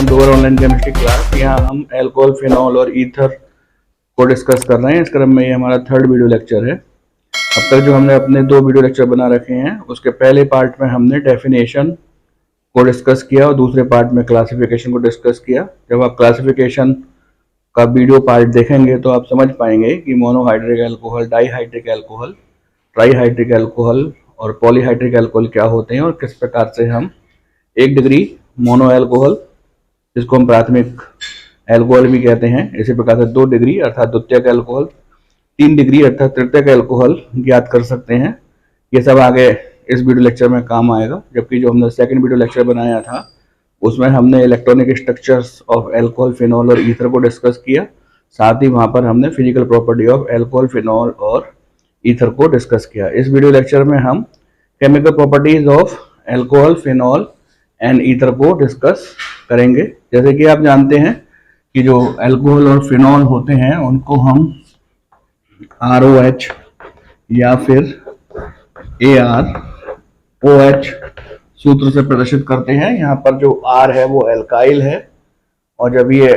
To our online chemistry class. यहाँ हम alcohol, phenol और ईथर को डिस्कस कर रहे हैं। इस क्रम में ये हमारा थर्ड वीडियो लेक्चर है। अब तक जो हमने अपने दो वीडियो लेक्चर बना रखे हैं, उसके पहले पार्ट में हमने डेफिनेशन को डिस्कस किया और दूसरे पार्ट में क्लासिफिकेशन को डिस्कस किया। जब आप क्लासिफिकेशन का वीडियो पार्ट देखेंगे तो आप समझ पाएंगे कि monohydric alcohol, dihydric alcohol, trihydric alcohol और पॉलीहाइड्रिक एल्कोहल क्या होते हैं और किस प्रकार से हम 1 डिग्री मोनो एल्कोहल, जिसको हम प्राथमिक एल्कोहल भी कहते हैं, इसी प्रकार से 2 डिग्री अर्थात द्वितीयक एल्कोहल, 3 डिग्री अर्थात तृतीयक एल्कोहल ज्ञात कर सकते हैं। ये सब आगे इस वीडियो लेक्चर में काम आएगा। जबकि जो हमने सेकंड वीडियो लेक्चर बनाया था उसमें हमने electronic structures of alcohol, phenol और ईथर को डिस्कस किया। साथ ही वहां पर हमने physical property of alcohol, phenol और ईथर को डिस्कस किया। इस वीडियो लेक्चर में हम chemical properties of alcohol, phenol and ether को डिस्कस करेंगे। जैसे कि आप जानते हैं कि जो एल्कोहल और फिनॉल होते हैं उनको हम ROH या फिर ArOH सूत्र से प्रदर्शित करते हैं। यहाँ पर जो R है वो एल्काइल है और जब ये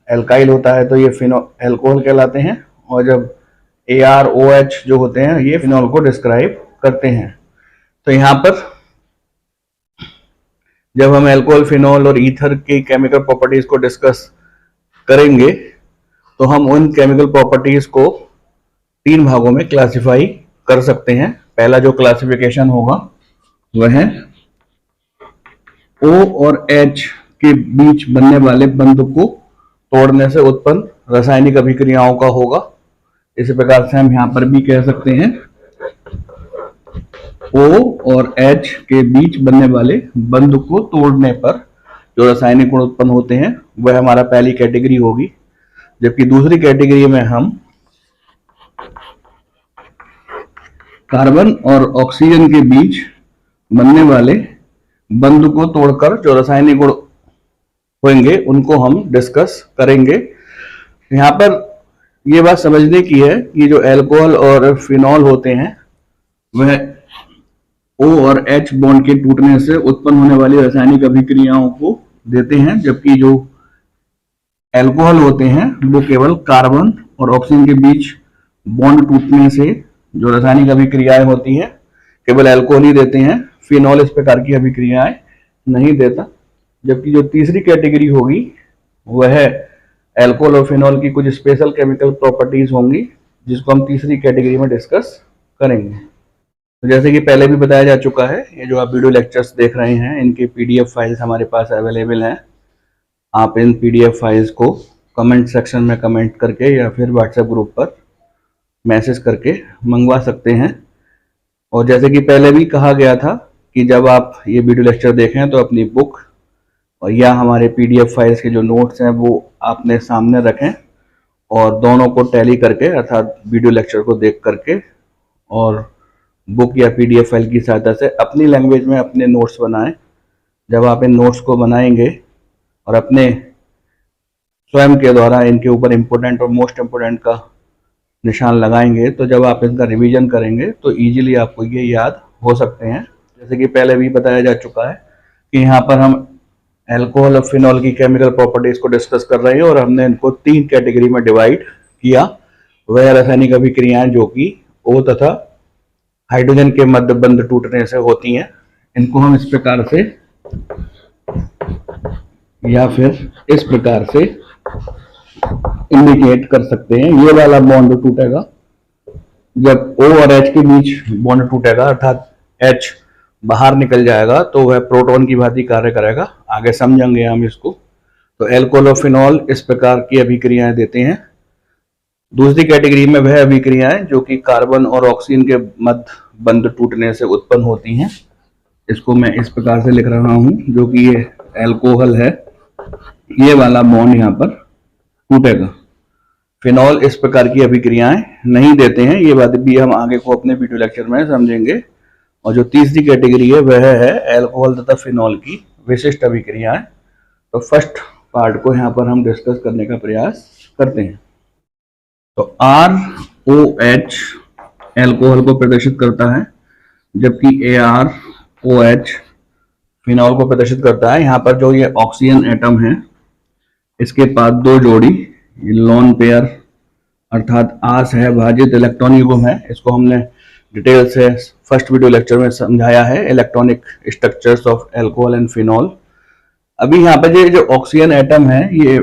एल्काइल होता है तो ये एल्कोहल कहलाते हैं, और जब ArOH जो होते हैं ये फिनॉल को डिस्क्राइब करते हैं। तो यहाँ पर जब हम एल्कोहल, फिनॉल और ईथर की केमिकल प्रॉपर्टीज को डिस्कस करेंगे तो हम उन केमिकल प्रॉपर्टीज को 3 भागों में क्लासिफाई कर सकते हैं। पहला जो क्लासिफिकेशन होगा वह है O और H के बीच बनने वाले बंध को तोड़ने से उत्पन्न रासायनिक अभिक्रियाओं का होगा। इसी प्रकार से हम यहाँ पर भी कह सकते हैं O और H के बीच बनने वाले बंध को तोड़ने पर जो रासायनिक गुण उत्पन्न होते हैं वह हमारा पहली कैटेगरी होगी। जबकि दूसरी कैटेगरी में हम कार्बन और ऑक्सीजन के बीच बनने वाले बंध को तोड़कर जो रासायनिक गुण होंगे उनको हम डिस्कस करेंगे। यहाँ पर यह बात समझने की है कि जो एल्कोहल और फिनॉल होते हैं वह O और H बॉन्ड के टूटने से उत्पन्न होने वाली रासायनिक अभिक्रियाओं को देते हैं, जबकि जो एल्कोहल होते हैं वो केवल कार्बन और ऑक्सीजन के बीच बॉन्ड टूटने से जो रासायनिक अभिक्रियाएं होती हैं केवल एल्कोहल ही देते हैं। फिनॉल इस प्रकार की अभिक्रियाएं नहीं देता। जबकि जो तीसरी कैटेगरी होगी वह एल्कोहल और फिनॉल की कुछ स्पेशल केमिकल प्रॉपर्टीज होंगी, जिसको हम तीसरी कैटेगरी में डिस्कस करेंगे। तो जैसे कि पहले भी बताया जा चुका है, ये जो आप वीडियो लेक्चर्स देख रहे हैं इनके PDF फाइल्स हमारे पास अवेलेबल हैं। आप इन PDF फाइल्स को कमेंट सेक्शन में कमेंट करके या फिर व्हाट्सएप ग्रुप पर मैसेज करके मंगवा सकते हैं। और जैसे कि पहले भी कहा गया था कि जब आप ये वीडियो लेक्चर देखें तो अपनी बुक और या हमारे PDF फाइल्स के जो नोट्स हैं वो आपने सामने रखें और दोनों को टैली करके अर्थात वीडियो लेक्चर को देख करके और बुक या PDF फाइल की सहायता से अपनी लैंग्वेज में अपने नोट्स बनाएं। जब आप इन नोट्स को बनाएंगे और अपने स्वयं के द्वारा इनके ऊपर इम्पोर्टेंट और मोस्ट इम्पोर्टेंट का निशान लगाएंगे तो जब आप इनका रिवीजन करेंगे तो इजीली आपको ये याद हो सकते हैं। जैसे कि पहले भी बताया जा चुका है कि यहाँ पर हम एल्कोहल और फिनॉल की केमिकल प्रॉपर्टीज को डिस्कस कर रहे हैं और हमने इनको 3 कैटेगरी में डिवाइड किया। वह रासायनिक अभिक्रियाएं जो कि O तथा हाइड्रोजन के मध्य बंध टूटने से होती हैं, इनको हम इस प्रकार से या फिर इस प्रकार से इंडिकेट कर सकते हैं। ये वाला बॉन्ड टूटेगा जब O और H के बीच बॉन्ड टूटेगा अर्थात H बाहर निकल जाएगा तो वह प्रोटॉन की भांति कार्य करेगा। आगे समझेंगे हम इसको। तो एल्कोहल और फिनॉल इस प्रकार की अभिक्रियाएं देते हैं। दूसरी कैटेगरी में वह अभिक्रियाएं जो कि कार्बन और ऑक्सीजन के मध्य बंध टूटने से उत्पन्न होती हैं। इसको मैं इस प्रकार से लिख रहा हूं, जो कि ये एल्कोहल है, ये वाला बॉन्ड यहाँ पर टूटेगा। फिनॉल इस प्रकार की अभिक्रियाएं नहीं देते हैं। ये बात भी हम आगे को अपने वीडियो लेक्चर में समझेंगे। और जो तीसरी कैटेगरी है वह है एल्कोहल तथा फिनॉल की विशिष्ट अभिक्रियाएं। तो फर्स्ट पार्ट को यहाँ पर हम डिस्कस करने का प्रयास करते हैं। तो ROH एल्कोहल को प्रदर्शित करता है, जबकि ArOH फिनॉल को प्रदर्शित करता है। यहाँ पर जो ये ऑक्सीजन एटम है इसके पास दो जोड़ी लोन पेयर अर्थात असहभाजित इलेक्ट्रॉन युग्म है। इसको हमने डिटेल से फर्स्ट वीडियो लेक्चर में समझाया है, electronic structures of alcohol and phenol. अभी यहाँ पे जो ऑक्सीजन एटम है ये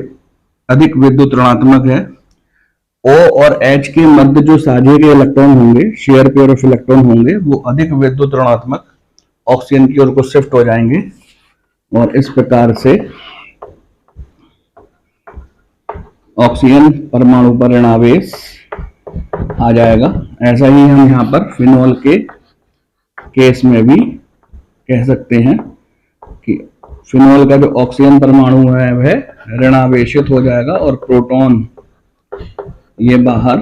अधिक विद्युत ऋणात्मक है। O और H के मध्य जो साझे के इलेक्ट्रॉन होंगे, शेयर पेयर ऑफ इलेक्ट्रॉन होंगे, वो अधिक विद्युत ऋणात्मक ऑक्सीजन की ओर को शिफ्ट हो जाएंगे और इस प्रकार से ऑक्सीजन परमाणु पर ऋणावेश आ जाएगा। ऐसा ही हम यहाँ पर फिनॉल के केस में भी कह सकते हैं कि फिनॉल का जो ऑक्सीजन परमाणु है वह ऋणावेशित हो जाएगा और प्रोटॉन ये बाहर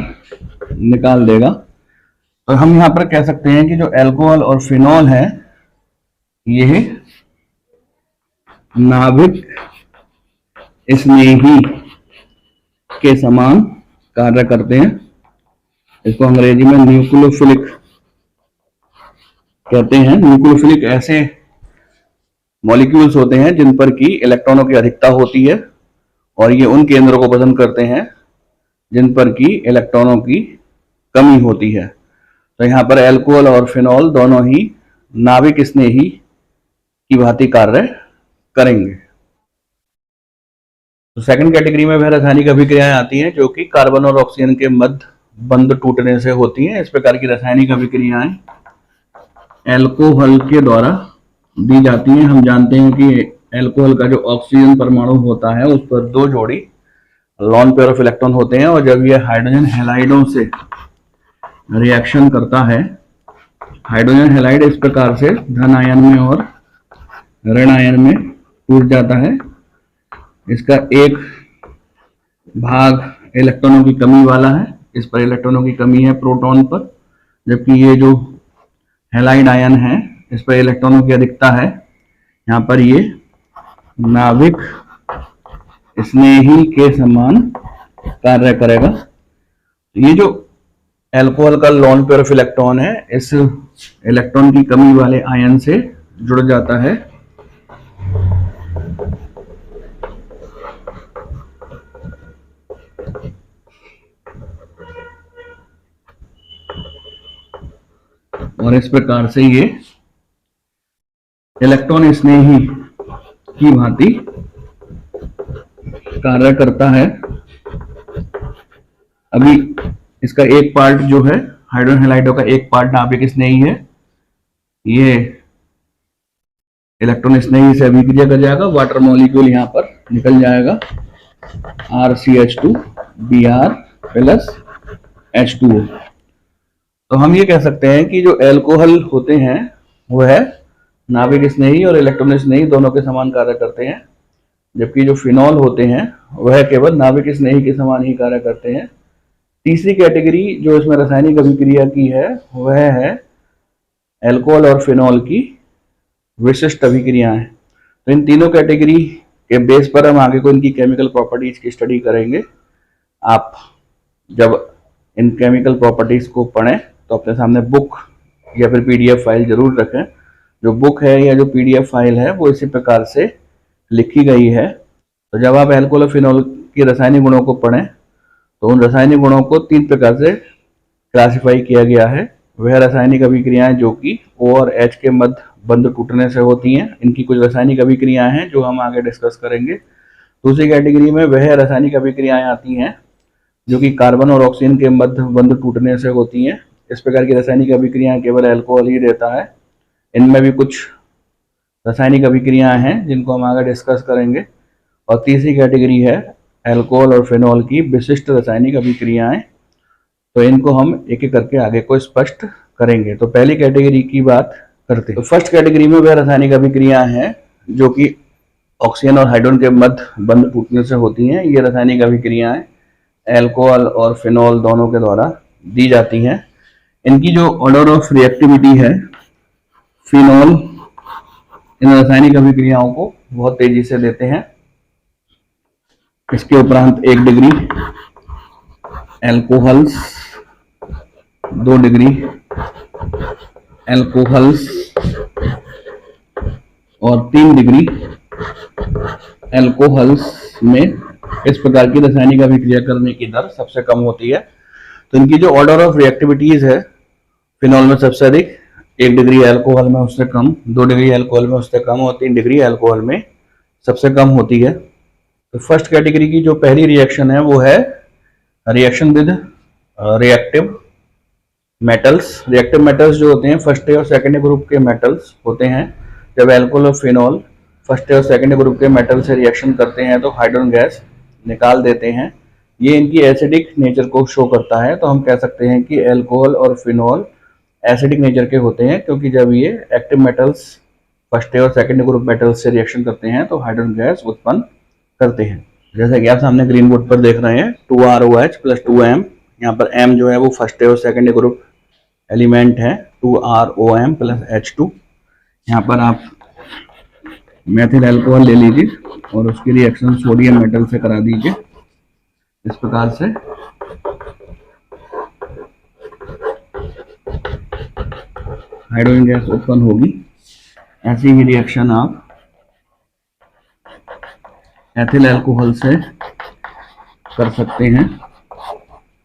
निकाल देगा। तो हम यहाँ पर कह सकते हैं कि जो अल्कोहल और फिनॉल है ये नाभिक स्नेही के समान कार्य करते हैं। इसको अंग्रेजी में न्यूक्लियोफिलिक कहते हैं। न्यूक्लियोफिलिक ऐसे मॉलिक्यूल्स होते हैं जिन पर की इलेक्ट्रॉनों की अधिकता होती है और ये उन केंद्रों को पसंद करते हैं जिन पर की इलेक्ट्रॉनों की कमी होती है। तो यहाँ पर अल्कोहल और फिनॉल दोनों ही नाभिक स्नेही की भांति कार्य करेंगे। तो सेकंड कैटेगरी में वह रासायनिक अभिक्रियाएं आती हैं जो कि कार्बन और ऑक्सीजन के मध्य बंध टूटने से होती हैं। इस प्रकार की रासायनिक अभिक्रियाएं अल्कोहल के द्वारा दी जाती हैं। हम जानते हैं कि अल्कोहल का जो ऑक्सीजन परमाणु होता है उस पर दो जोड़ी लॉन पेयर ऑफ इलेक्ट्रॉन होते हैं और जब यह हाइड्रोजन हैलाइडों से रिएक्शन करता है, हाइड्रोजन हैलाइड इस प्रकार से धन आयन में और ऋण आयन में टूट जाता है। इसका एक भाग इलेक्ट्रॉनों की कमी वाला है, इस पर इलेक्ट्रॉनों की कमी है प्रोटॉन पर, जबकि ये जो हैलाइड आयन है इस पर इलेक्ट्रॉनों की अधिकता है। यहाँ पर ये नाभिक स्नेही के समान कार्य करेगा। ये जो अल्कोहल का लॉन पेयर ऑफ इलेक्ट्रॉन है इस इलेक्ट्रॉन की कमी वाले आयन से जुड़ जाता है और इस प्रकार से ये इलेक्ट्रॉन स्नेही की भांति कार्य करता है। अभी इसका एक पार्ट जो है हाइड्रोजन हैलाइडों का एक पार्ट नाभिक स्नेही है, ये इलेक्ट्रॉन स्नेही से अभिक्रिया कर जाएगा, वाटर मॉलिक्यूल यहाँ पर निकल जाएगा RCH2 Br प्लस H2O। तो हम ये कह सकते हैं कि जो अल्कोहल होते हैं वह नाभिक स्नेही और इलेक्ट्रॉन स्नेही दोनों के समान कार्य करते हैं, जबकि जो फिनॉल होते हैं वह केवल नाभिक स्नेही के समान ही कार्य करते हैं। तीसरी कैटेगरी जो इसमें रासायनिक अभिक्रिया की है वह है अल्कोहल और फिनॉल की विशिष्ट अभिक्रियाएं। तो इन तीनों कैटेगरी के बेस पर हम आगे को इनकी केमिकल प्रॉपर्टीज की स्टडी करेंगे। आप जब इन केमिकल प्रॉपर्टीज को पढ़ें तो अपने सामने बुक या फिर PDF फाइल जरूर रखें। जो बुक है या जो PDF फाइल है वो इसी प्रकार से लिखी गई है। तो जब आप अल्कोहल और फिनॉल के रासायनिक गुणों को पढ़ें तो उन रासायनिक गुणों को तीन प्रकार से क्लासिफाई किया गया है। वह रासायनिक अभिक्रियाएं जो कि O और H के मध्य बंध टूटने से होती हैं, इनकी कुछ रासायनिक अभिक्रियाएं हैं जो हम आगे डिस्कस करेंगे। दूसरी कैटेगरी में वह रासायनिक अभिक्रियाएं आती हैं जो कि कार्बन और ऑक्सीजन के मध्य बंध टूटने से होती हैं। इस प्रकार की रासायनिक अभिक्रियाएं केवल अल्कोहल ही देता है। इनमें भी कुछ रासायनिक अभिक्रियाएं हैं जिनको हम आगे डिस्कस करेंगे। और तीसरी कैटेगरी है अल्कोहल और फिनॉल की विशिष्ट रासायनिक अभिक्रियाएं। तो इनको हम एक एक करके आगे को स्पष्ट करेंगे। तो पहली कैटेगरी की बात करते हैं। तो फर्स्ट कैटेगरी में वह रासायनिक अभिक्रियाएं हैं जो कि ऑक्सीजन और हाइड्रोजन के मध्य बंध टूटने से होती हैं। ये रासायनिक अभिक्रियाएं अल्कोहल और फिनॉल दोनों के द्वारा दी जाती हैं। इनकी जो ऑर्डर ऑफ रिएक्टिविटी है, फिनॉल इन रासायनिक अभिक्रियाओं को बहुत तेजी से देते हैं। इसके उपरांत 1 डिग्री अल्कोहल्स, 2 डिग्री अल्कोहल्स और 3 डिग्री अल्कोहल्स में इस प्रकार की रासायनिक अभिक्रिया करने की दर सबसे कम होती है। तो इनकी जो ऑर्डर ऑफ रिएक्टिविटीज है, फिनॉल में सबसे अधिक, 1 डिग्री अल्कोहल में उससे कम, 2 डिग्री अल्कोहल में उससे कम और 3 डिग्री अल्कोहल में सबसे कम होती है। तो फर्स्ट कैटेगरी की जो पहली रिएक्शन है वो है reaction with reactive metals. Reactive metals जो होते हैं फर्स्ट और सेकेंड ग्रुप के मेटल्स होते हैं। जब अल्कोहल और फिनॉल फर्स्ट और सेकेंड ग्रुप के मेटल से रिएक्शन करते हैं तो हाइड्रोजन गैस निकाल देते हैं। ये इनकी एसिडिक नेचर को शो करता है। तो हम कह सकते हैं कि अल्कोहल और फिनॉल एसिडिक नेचर के होते हैं, क्योंकि जब ये एक्टिव मेटल्स फर्स्ट और सेकेंड ग्रुप मेटल्स से रिएक्शन करते हैं तो हाइड्रोजन गैस उत्पन्न करते हैं। जैसे कि आप सामने ग्रीन बोर्ड पर देख रहे हैं 2ROH प्लस 2M। यहाँ पर M जो है वो फर्स्ट और सेकेंड ग्रुप एलिमेंट है, 2ROM प्लस H2। यहाँ पर आप मेथिल अल्कोहल ले लीजिए और उसकी रिएक्शन सोडियम मेटल से करा दीजिए। इस प्रकार से हाइड्रोजन गैस उत्पन्न होगी। ऐसी ही रिएक्शन आप एथिल अल्कोहल से कर सकते हैं,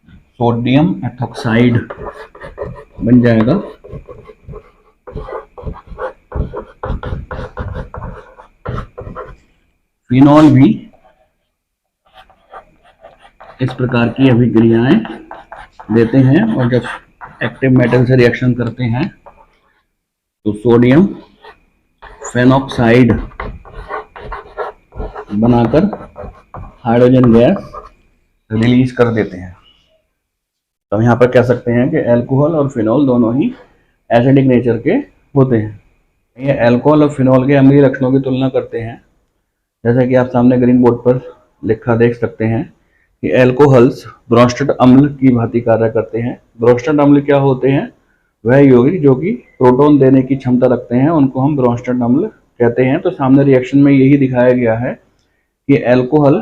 सोडियम एथोक्साइड बन जाएगा। फिनॉल भी इस प्रकार की अभिक्रियाएं देते हैं और जब एक्टिव मेटल से रिएक्शन करते हैं तो सोडियम फेनॉक्साइड बनाकर हाइड्रोजन गैस रिलीज कर देते हैं। तो हम यहाँ पर कह सकते हैं कि अल्कोहल और फिनॉल दोनों ही एसिडिक नेचर के होते हैं। ये अल्कोहल और फिनॉल के अम्लीय लक्षणों की तुलना करते हैं। जैसा कि आप सामने ग्रीन बोर्ड पर लिखा देख सकते हैं कि अल्कोहल्स ब्रोंस्टेड अम्ल की भांति कार्य करते हैं। ब्रोंस्टेड अम्ल क्या होते हैं? वह यौगिक जो कि प्रोटॉन देने की क्षमता रखते हैं, उनको हम ब्रोंस्टेड अम्ल कहते हैं। तो सामने रिएक्शन में यही दिखाया गया है कि अल्कोहल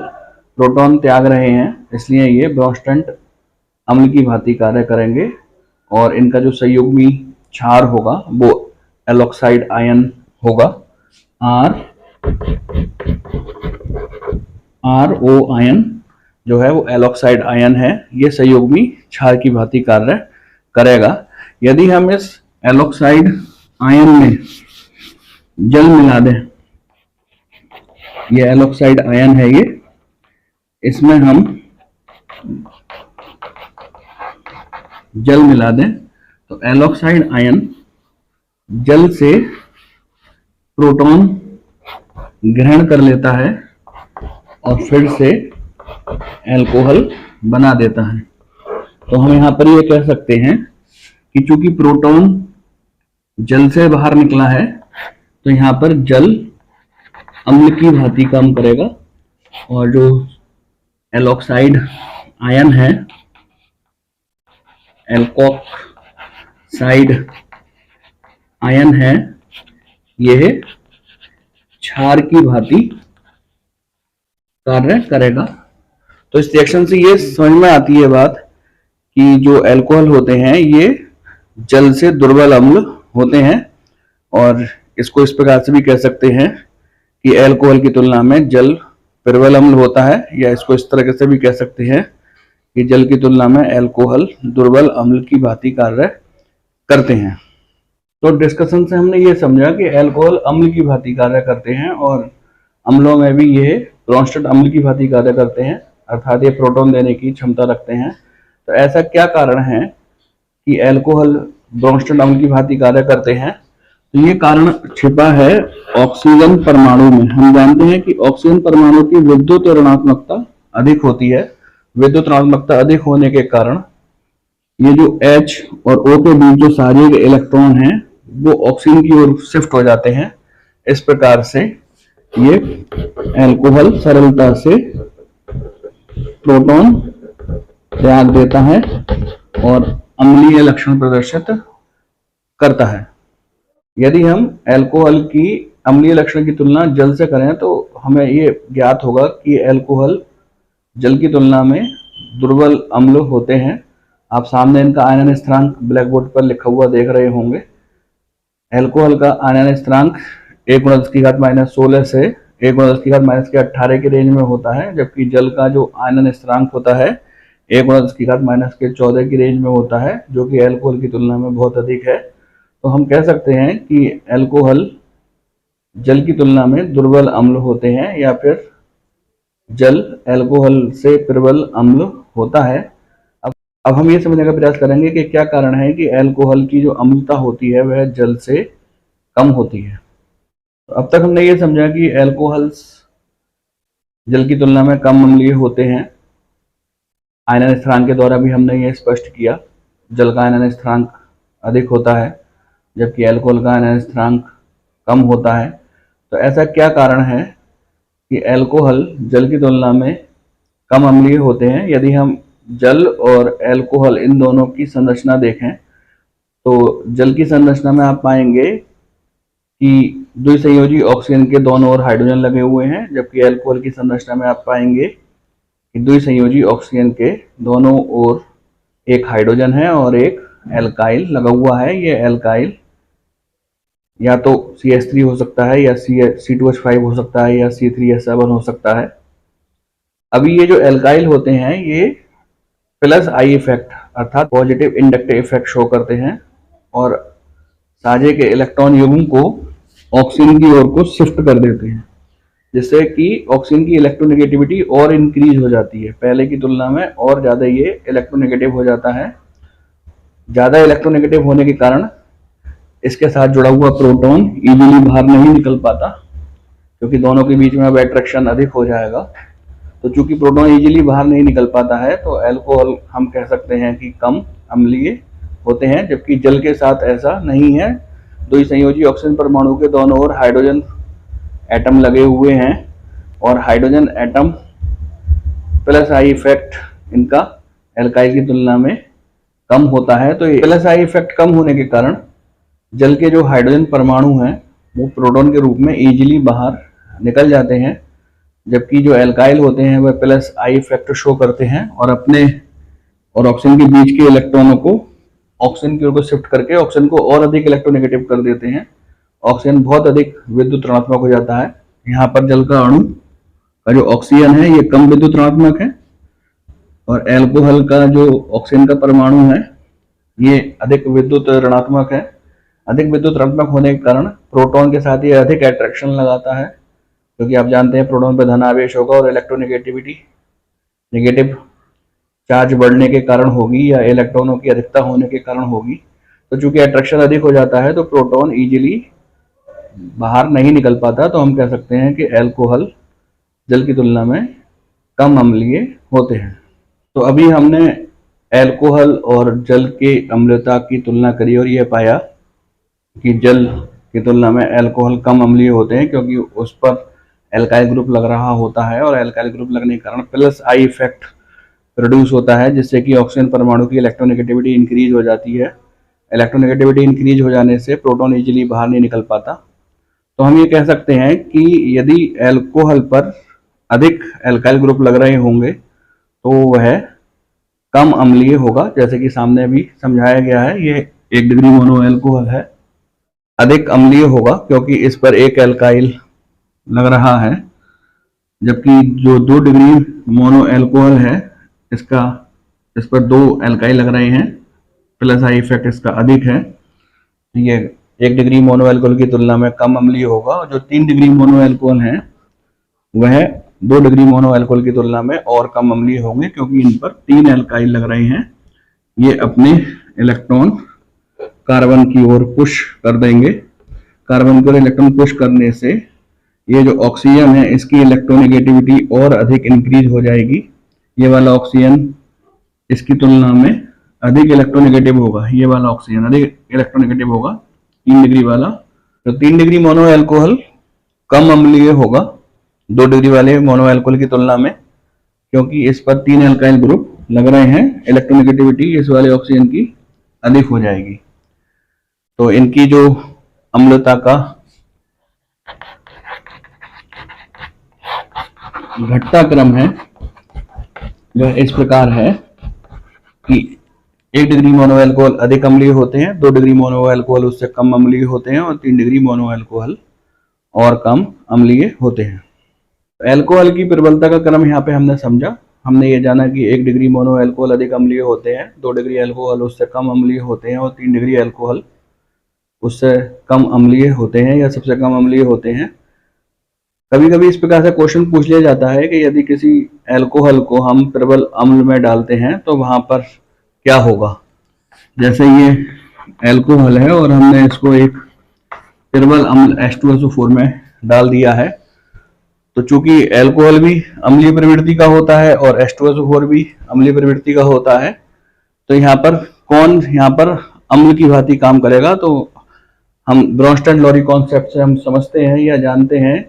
प्रोटॉन त्याग रहे हैं, इसलिए ये ब्रोंस्टेड अम्ल की भांति कार्य करेंगे और इनका जो संयुग्मी क्षार होगा वो एलॉक्साइड आयन होगा, RO आयन जो है वो एलॉक्साइड आयन है। ये संयुग्मी क्षार की भांति कार्य करेगा। यदि हम इस एलॉक्साइड आयन में जल मिला दें, ये एलॉक्साइड आयन है, ये इसमें हम जल मिला दें तो एलॉक्साइड आयन जल से प्रोटॉन ग्रहण कर लेता है और फिर से अल्कोहल बना देता है। तो हम यहाँ पर ये कह सकते हैं कि चूंकि प्रोटॉन जल से बाहर निकला है तो यहाँ पर जल अम्ल की भांति काम करेगा और जो एलॉक्साइड आयन है, एल्कोक्साइड आयन है, यह क्षार की भांति कार्य करेगा। तो इस रिएक्शन से ये समझ में आती है बात कि जो अल्कोहल होते हैं ये जल से दुर्बल अम्ल होते हैं और इसको इस प्रकार से भी कह सकते हैं कि अल्कोहल की तुलना में जल प्रबल अम्ल होता है, या इसको इस तरह से भी कह सकते हैं कि जल की तुलना में अल्कोहल दुर्बल अम्ल की भांति कार्य करते हैं। तो डिस्कशन से हमने ये समझा कि अल्कोहल अम्ल की भांति कार्य करते हैं और अम्लों में भी ये ब्रोंस्टेड अम्ल की भांति कार्य करते हैं, अर्थात ये प्रोटॉन देने की क्षमता रखते हैं। तो ऐसा क्या कारण है कि अल्कोहल ब्रोंस्टेड अम्ल की भांति कार्य करते हैं? तो ये कारण छिपा है ऑक्सीजन परमाणु में। हम जानते हैं कि ऑक्सीजन परमाणु की विद्युत ऋणात्मकता अधिक होती है। विद्युत ऋणात्मकता अधिक होने के कारण ये जो H और O के बीच जो सारे इलेक्ट्रॉन हैं वो ऑक्सीजन की ओर शिफ्ट हो जाते हैं। इस प्रकार से ये अल्कोहल सरलता से प्रोटॉन त्याग देता है और अम्लीय लक्षण प्रदर्शित करता है। यदि हम अल्कोहल की अम्लीय लक्षण की तुलना जल से करें तो हमें ये ज्ञात होगा कि अल्कोहल जल की तुलना में दुर्बल अम्ल होते हैं। आप सामने इनका आयनन स्थिरांक ब्लैक बोर्ड पर लिखा हुआ देख रहे होंगे। अल्कोहल का आयनन स्थिरांक 1 × 10⁻16 से 1 × 10⁻⁻18 के रेंज में होता है, जबकि जल का जो आयनन स्थिरांक होता है 1 × 10⁻14 की रेंज में होता है, जो कि अल्कोहल की तुलना में बहुत अधिक है। तो हम कह सकते हैं कि अल्कोहल जल की तुलना में दुर्बल अम्ल होते हैं, या फिर जल अल्कोहल से प्रबल अम्ल होता है। अब हम ये समझने का प्रयास करेंगे कि क्या कारण है कि अल्कोहल की जो अम्लता होती है वह जल से कम होती है। तो अब तक हमने ये समझा कि अल्कोहल्स जल की तुलना में कम अम्लीय होते हैं। आयनन स्थिरांक के द्वारा भी हमने ये स्पष्ट किया, जल का आयनन स्थिरांक अधिक होता है जबकि अल्कोहल का आयनन स्थिरांक कम होता है। तो ऐसा क्या कारण है कि अल्कोहल जल की तुलना में कम अम्लीय होते हैं? यदि हम जल और अल्कोहल इन दोनों की संरचना देखें तो जल की संरचना में आप पाएंगे कि द्विसंयोजी ऑक्सीजन के दोनों ओर हाइड्रोजन लगे हुए हैं, जबकि अल्कोहल की संरचना में आप पाएंगे कि द्विसंयोजी ऑक्सीजन के दोनों ओर एक हाइड्रोजन है और एक एल्काइल लगा हुआ है। ये एल्काइल या तो CH3 हो सकता है, या C2H5 हो सकता है, या C3H7 हो सकता है। अभी ये जो एल्काइल होते हैं ये प्लस आई इफेक्ट अर्थात पॉजिटिव इंडक्टिव इफेक्ट शो करते हैं और साझे के इलेक्ट्रॉन युग्म को ऑक्सीजन की ओर को शिफ्ट कर देते हैं, जिससे कि ऑक्सीजन की इलेक्ट्रोनेगेटिविटी और इंक्रीज हो जाती है, पहले की तुलना में और ज़्यादा ये इलेक्ट्रोनेगेटिव हो जाता है। ज़्यादा इलेक्ट्रोनेगेटिव होने के कारण इसके साथ जुड़ा हुआ प्रोटॉन इजीली बाहर नहीं निकल पाता, क्योंकि दोनों के बीच में अब अट्रैक्शन अधिक हो जाएगा। तो चूंकि प्रोटॉन इजीली बाहर नहीं निकल पाता है तो अल्कोहल हम कह सकते हैं कि कम अम्लीय होते हैं, जबकि जल के साथ ऐसा नहीं है। द्विसंयोजी ऑक्सीजन परमाणु के दोनों ओर हाइड्रोजन एटम लगे हुए हैं और hydrogen atom plus I effect इनका एल्काइल की तुलना में कम होता है। तो प्लस आई इफेक्ट कम होने के कारण जल के जो हाइड्रोजन परमाणु हैं वो प्रोटॉन के रूप में इजीली बाहर निकल जाते हैं, जबकि जो एल्काइल होते हैं वह प्लस आई इफेक्ट शो करते हैं और अपने और ऑक्सीजन के बीच के इलेक्ट्रॉनों को ऑक्सीजन की ओर को शिफ्ट करके ऑक्सीजन को और अधिक इलेक्ट्रोनेगेटिव कर देते हैं। ऑक्सीजन बहुत अधिक विद्युत ऋणात्मक हो जाता है। यहाँ पर जल का अणु का जो ऑक्सीजन है ये कम विद्युत ऋणात्मक है और अल्कोहल का जो ऑक्सीजन का परमाणु है ये अधिक विद्युत ऋणात्मक है। अधिक विद्युत ऋणात्मक होने के कारण प्रोटॉन के साथ ये अधिक अट्रैक्शन लगाता है, क्योंकि आप जानते हैं प्रोटॉन पर धन आवेश होगा और इलेक्ट्रोनेगेटिविटी नेगेटिव चार्ज बढ़ने के कारण होगी या इलेक्ट्रॉनों की अधिकता होने के कारण होगी। तो चूंकि अट्रैक्शन अधिक हो जाता है तो प्रोटॉन इजीली बाहर नहीं निकल पाता। तो हम कह सकते हैं कि अल्कोहल जल की तुलना में कम अम्लीय होते हैं। तो अभी हमने अल्कोहल और जल के अम्लता की तुलना करी और यह पाया कि जल की तुलना में अल्कोहल कम अम्लीय होते हैं, क्योंकि उस पर एल्काइल ग्रुप लग रहा होता है और एल्काइल ग्रुप लगने के कारण प्लस आई इफेक्ट प्रोड्यूस होता है, जिससे कि ऑक्सीजन परमाणु की इलेक्ट्रोनेगेटिविटी इंक्रीज हो जाती है। इलेक्ट्रोनेगेटिविटी इंक्रीज हो जाने से प्रोटॉन इजीली बाहर नहीं निकल पाता। तो हम ये कह सकते हैं कि यदि अल्कोहल पर अधिक एल्काइल ग्रुप लग रहे होंगे तो वह कम अम्लीय होगा, जैसे कि सामने भी समझाया गया है। ये 1 डिग्री मोनो अल्कोहल है, अधिक अम्लीय होगा क्योंकि इस पर एक एल्काइल लग रहा है, जबकि जो 2 डिग्री मोनो अल्कोहल है इस पर 2 एल्काइल लग रहे हैं, प्लस आई इफेक्ट इसका अधिक है। ये 1 डिग्री मोनो अल्कोहल की तुलना में कम अम्लीय होगा और जो 3 डिग्री मोनो अल्कोहल है वह 2 डिग्री मोनो अल्कोहल की तुलना में और कम अम्लीय होंगे, क्योंकि इन पर 3 एल्काइल लग रहे हैं। ये अपने इलेक्ट्रॉन कार्बन की ओर पुश कर देंगे। कार्बन की ओर इलेक्ट्रॉन पुश करने से ये जो ऑक्सीजन है इसकी इलेक्ट्रोनेगेटिविटी और अधिक इंक्रीज हो जाएगी। ये वाला ऑक्सीजन इसकी तुलना में अधिक इलेक्ट्रोनेगेटिव होगा, ये वाला ऑक्सीजन अधिक इलेक्ट्रोनेगेटिव होगा 3 डिग्री वाला। तो 3 डिग्री मोनो अल्कोहल कम अम्लीय होगा 2 डिग्री वाले मोनो अल्कोहल की तुलना में, क्योंकि इस पर 3 एल्काइल ग्रुप लग रहे हैं। इलेक्ट्रोनेगेटिविटी इस वाले ऑक्सीजन की अधिक हो जाएगी। तो इनकी जो अम्लता का घटता क्रम है वह इस प्रकार है कि 1 डिग्री मोनो अल्कोहल अधिक अम्लीय होते हैं, 2 डिग्री मोनो अल्कोहल उससे कम अम्लीय होते हैं और 3 डिग्री मोनो अल्कोहल और कम अम्लीय होते हैं। एल्कोहल की प्रबलता का क्रम यहाँ पे हमने समझा। हमने ये जाना कि 1 डिग्री मोनो एल्कोहल अधिक अम्लीय होते हैं, 2 डिग्री एल्कोहल उससे कम अम्लीय होते हैं और 3 डिग्री एल्कोहल उससे कम अम्लीय होते हैं या सबसे कम अम्लीय होते हैं। कभी कभी इस प्रकार से क्वेश्चन पूछ लिया जाता है कि यदि किसी एल्कोहल को हम प्रबल अम्ल में डालते हैं तो वहां पर क्या होगा। जैसे ये एल्कोहल है और हमने इसको एक प्रबल अम्ल H2SO4 में डाल दिया है, तो चूंकि एल्कोहल भी अम्लीय प्रवृत्ति का होता है और H2SO4 भी अम्लीय प्रवृत्ति का होता है, तो यहाँ पर कौन यहाँ पर अम्ल की भांति काम करेगा। तो हम ब्रोंस्टेड-लॉरी कॉन्सेप्ट से हम समझते हैं या जानते हैं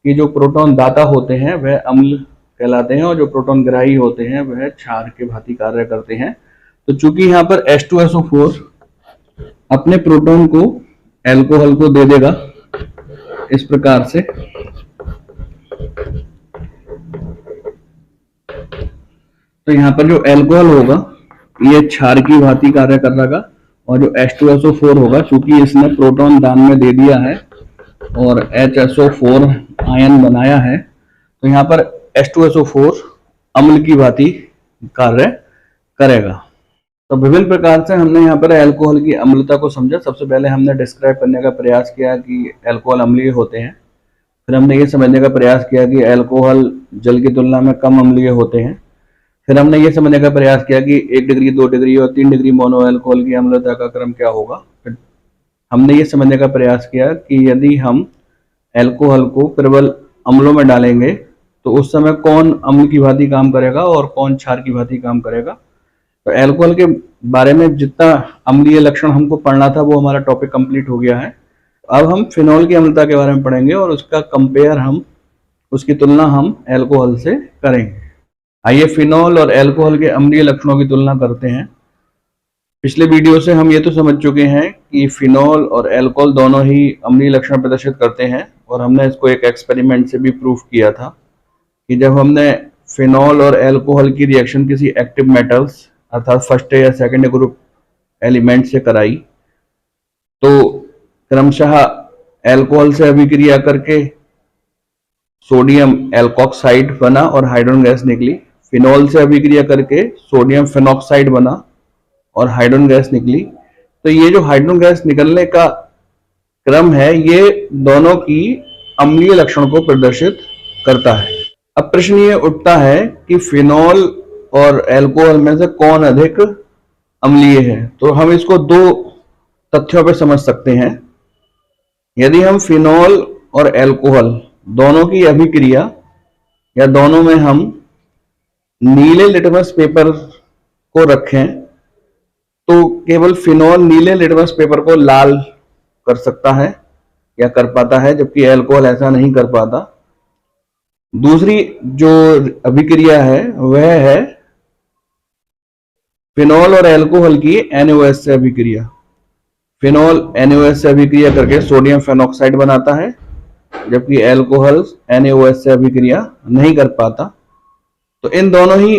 कि जो प्रोटॉन दाता होते हैं वह अम्ल कहलाते हैं और जो प्रोटॉन ग्राही होते हैं वह क्षार के भांति कार्य करते हैं। तो चूंकि यहाँ पर H2SO4 अपने प्रोटॉन को एल्कोहल को दे देगा इस प्रकार से, तो यहाँ पर जो एल्कोहल होगा ये क्षार की भांति कार्य कर रहा और जो H2SO4 होगा चूंकि इसने प्रोटॉन दान में दे दिया है और HSO4 आयन बनाया है, तो यहाँ पर H2SO4 अम्ल की भांति कार्य करेगा। तो विभिन्न प्रकार से हमने यहाँ पर एल्कोहल की अम्लता को समझा। सबसे पहले हमने डिस्क्राइब करने का प्रयास किया कि एल्कोहल अम्लीय होते हैं, फिर हमने ये समझने का प्रयास किया कि एल्कोहल जल की तुलना में कम अम्लीय होते हैं, फिर हमने ये समझने का प्रयास किया कि 1 डिग्री 2 डिग्री और 3 डिग्री मोनो एल्कोहल की अम्लता का क्रम क्या होगा। फिर हमने ये समझने का प्रयास किया कि यदि हम एल्कोहल को प्रबल अम्लों में डालेंगे तो उस समय कौन अम्ल की भांति काम करेगा और कौन क्षार की भांति काम करेगा। तो एल्कोहल के बारे में जितना अम्लीय लक्षण हमको पढ़ना था वो हमारा टॉपिक कंप्लीट हो गया है। अब हम फिनॉल की अम्लता के बारे में पढ़ेंगे और उसका कंपेयर उसकी तुलना हम एल्कोहल से करेंगे। आइए फिनॉल और एल्कोहल के अम्लीय लक्षणों की तुलना करते हैं। पिछले वीडियो से हम ये तो समझ चुके हैं कि फिनॉल और एल्कोहल दोनों ही अम्लीय लक्षण प्रदर्शित करते हैं और हमने इसको एक एक्सपेरिमेंट से भी प्रूफ किया था कि जब हमने फिनॉल और एल्कोहल की रिएक्शन किसी एक्टिव मेटल्स अर्थात फर्स्ट या सेकंड ग्रुप एलिमेंट से कराई तो क्रमशः एल्कोहल से अभिक्रिया करके सोडियम एल्कोक्साइड बना और हाइड्रोजन गैस निकली, फिनॉल से अभिक्रिया करके सोडियम फेनॉक्साइड बना और हाइड्रोजन गैस निकली। तो ये जो हाइड्रोजन गैस निकलने का क्रम है ये दोनों की अम्लीय लक्षण को प्रदर्शित करता है। अब प्रश्न ये उठता है कि फिनॉल और एल्कोहल में से कौन अधिक अम्लीय है। तो हम इसको दो तथ्यों पर समझ सकते हैं। यदि हम फिनॉल और एल्कोहल दोनों की अभिक्रिया या दोनों में हम नीले लिटमस पेपर को रखें तो केवल फिनॉल नीले लिटमस पेपर को लाल कर सकता है या कर पाता है, जबकि एल्कोहल ऐसा नहीं कर पाता। दूसरी जो अभिक्रिया है वह है फिनॉल और एल्कोहल की NaOH से अभिक्रिया। फिनॉल NaOH से अभिक्रिया करके सोडियम फेनॉक्साइड बनाता है, जबकि एल्कोहल NaOH से अभिक्रिया नहीं कर पाता। तो इन दोनों ही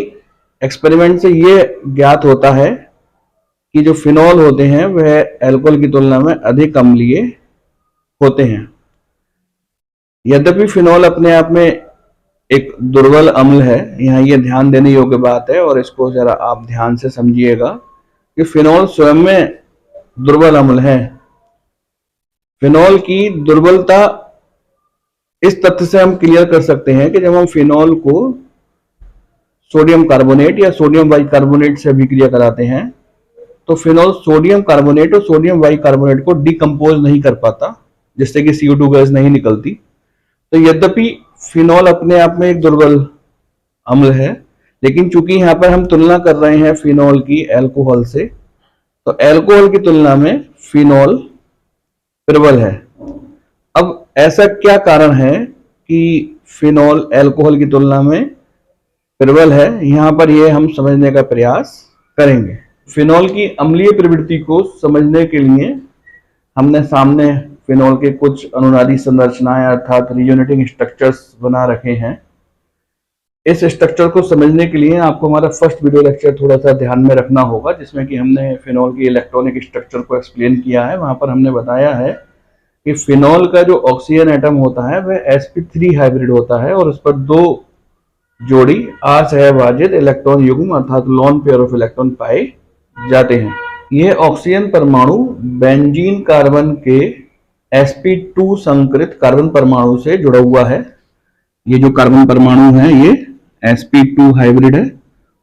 एक्सपेरिमेंट से ये ज्ञात होता है कि जो फिनॉल होते हैं वह एल्कोहल की तुलना में अधिक अम्लीय होते हैं। यद्यपि फिनॉल अपने आप में एक दुर्बल अम्ल है, यहाँ ये ध्यान देने योग्य बात है और इसको जरा आप ध्यान से समझिएगा कि फिनॉल स्वयं में दुर्बल अम्ल है। फिनॉल की दुर्बलता इस तथ्य से हम क्लियर कर सकते हैं कि जब हम फिनॉल को सोडियम कार्बोनेट या सोडियम बाइकार्बोनेट से अभिक्रिया कराते हैं तो फिनॉल सोडियम कार्बोनेट और सोडियम बाइकार्बोनेट को डिकम्पोज नहीं कर पाता, जिससे कि CO2 गैस नहीं निकलती। तो यद्यपि फिनॉल अपने आप में एक दुर्बल अम्ल है, लेकिन चूंकि यहाँ पर हम तुलना कर रहे हैं फिनॉल की एल्कोहल से, तो एल्कोहल की तुलना में फिनॉल प्रबल है। अब ऐसा क्या कारण है कि फिनॉल एल्कोहल की तुलना में प्रबल है, यहाँ पर ये हम समझने का प्रयास करेंगे। फिनॉल की अम्लीय प्रवृत्ति को समझने के लिए हमने सामने फिनॉल के कुछ अनुनादी संरचनाएं अर्थात रिजोनेटिंग स्ट्रक्चर्स बना रखे हैं। इस स्ट्रक्चर को समझने के लिए आपको हमारा फर्स्ट वीडियो लेक्चर थोड़ा सा ध्यान में रखना होगा, जिसमें कि हमने फिनॉल की इलेक्ट्रॉनिक स्ट्रक्चर को एक्सप्लेन किया है। वहां पर हमने बताया है कि फिनॉल का जो ऑक्सीजन एटम होता है वह sp3 हाइब्रिड होता है और उस पर 2 जोड़ी असहभाजित इलेक्ट्रॉन युग्म अर्थात लोन पेयर ऑफ इलेक्ट्रॉन पाए जाते हैं। ये ऑक्सीजन परमाणु बेंजीन कार्बन के sp2 संकरित कार्बन परमाणु से जुड़ा हुआ है। ये जो कार्बन परमाणु है ये sp2 हाइब्रिड है